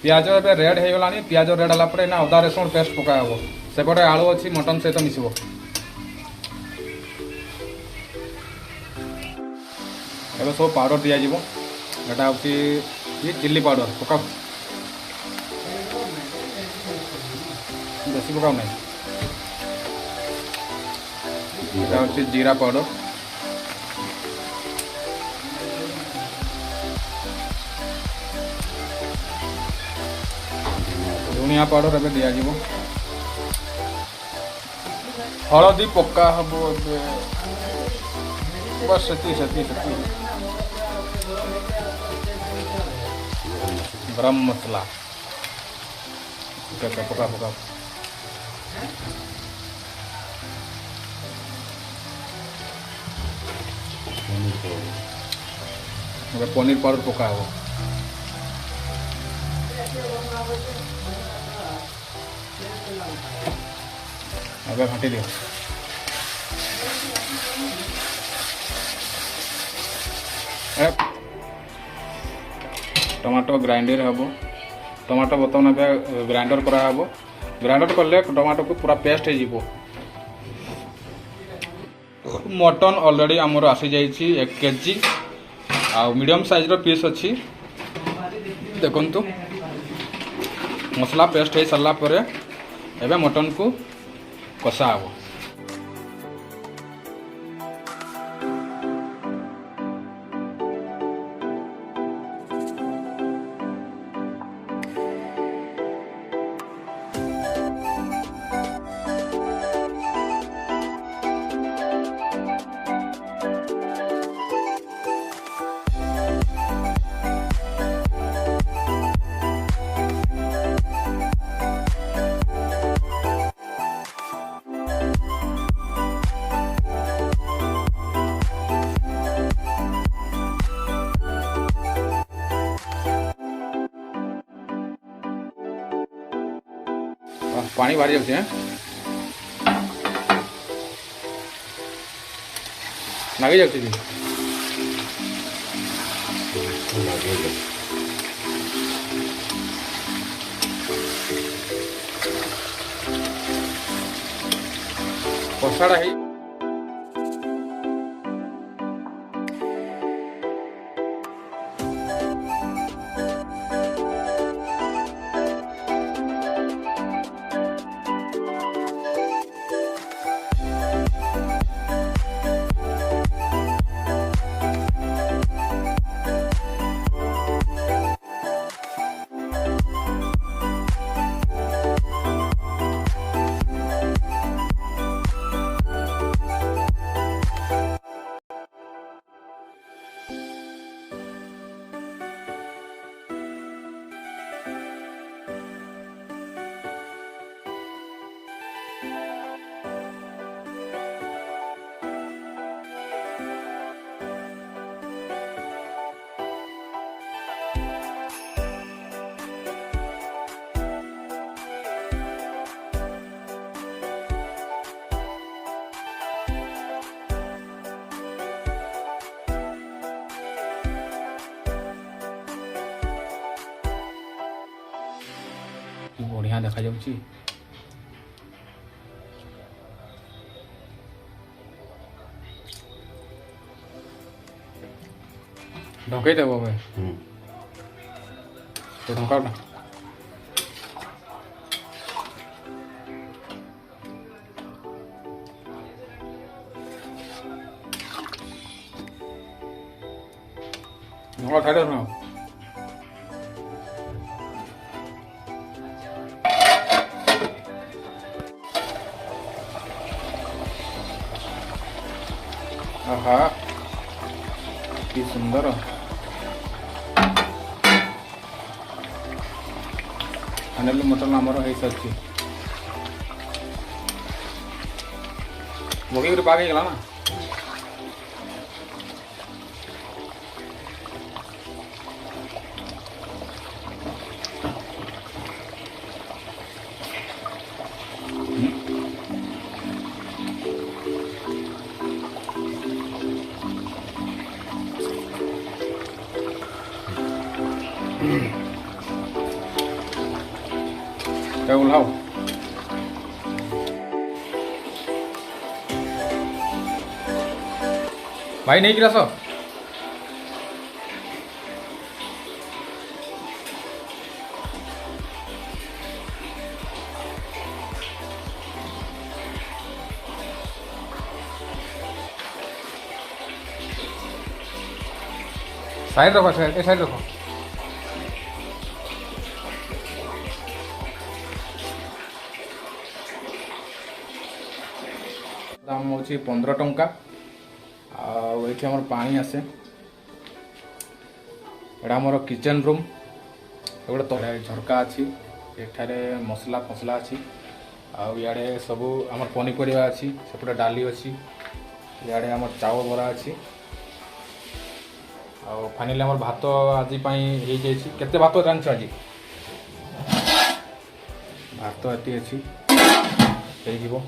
पियाज ए रेड हो गलानी पियाज रेड है ना अदा रसुण पेस्ट पका हे सेपटे आलू अच्छी मटन सहित मिसब एवं सब पाउडर दिज्व यहाँ हूँ चिल्ली पाउडर पका बेसी पकाऊ ना यहाँ हूँ जीरा पाउडर धनिया पाउडर एवं दिज्व हलदी पका हम बस से गरम मसला पका पका पनीर पाउडर पका हे अब घाटी दियो टमाटो ग्राइंडर हम टमाटो बर्तमान ग्राइंडर कराब ग्राइंडर कले टमाटो को पूरा पेस्ट हो मटन ऑलरेडी आमर आसी जाइए 1 केजी आ मीडियम साइज रो पीस अच्छी देखु मसला पेस्ट हो सारा पर एवं मटन को कषा हे पानी बाहरी जाऊँ लगे जाऊँ कषाड़ा है बढ़िया देखा जाऊँगी ढके देव भाई तो ढका ढका खाई दे आहा कि सुंदर फाइनली मटन आमर हो सारी बगी पाग गला ना क्या ओह्लाओ भाई नहीं गिरास साइड रखो साइड रखो दाम हो 15 टंका आठ पानी आसे एटा मोर किचन रूम गोटे तले झरका अच्छी एठारे मसला फसला अच्छी आड़े सबू आम पनीपरिया अच्छी सेपटे डाली अच्छी इे आम चाउल बरा अच्छी फाइनाली आम भात आज केते भात रांधछ आज भात ये अच्छी हो